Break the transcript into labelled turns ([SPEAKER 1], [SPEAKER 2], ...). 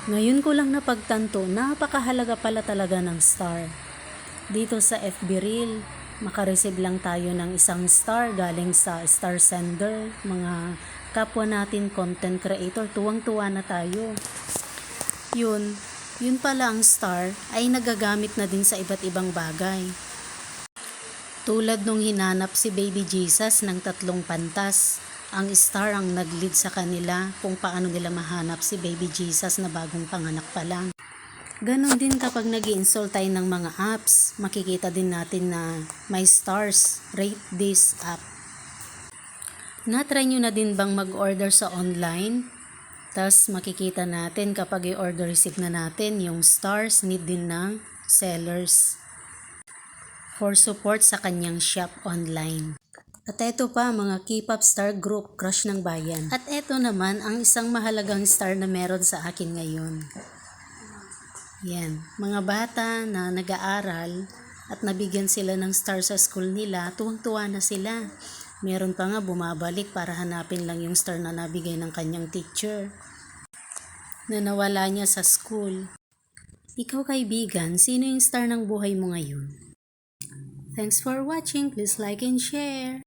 [SPEAKER 1] Ngayon ko lang napagtanto, napakahalaga pala talaga ng star. Dito sa FB Reel, makareceive lang tayo ng isang star galing sa star sender. Mga kapwa natin content creator, tuwang-tuwa na tayo. Yun pala ang star ay nagagamit na din sa iba't ibang bagay. Tulad nung hinanap si Baby Jesus ng 3 pantas, ang star ang nag-lead sa kanila kung paano nila mahanap si Baby Jesus na bagong panganak pa lang. Ganon din kapag nag-i-install tayo ng mga apps, makikita din natin na may stars, rate this app. Na-try nyo na din bang mag-order sa online? Tapos makikita natin kapag i-order receive na natin, yung stars need din ng sellers for support sa kanyang shop online. At eto pa mga K-pop star group, Crush ng Bayan. At eto naman ang isang mahalagang star na meron sa akin ngayon. Yan, mga bata na nag-aaral at nabigyan sila ng star sa school nila, tuwang-tuwa na sila. Meron pa nga bumabalik para hanapin lang yung star na nabigay ng kanyang teacher na nawala niya sa school. Ikaw kaibigan, sino yung star ng buhay mo ngayon? Thanks for watching. Please like and share.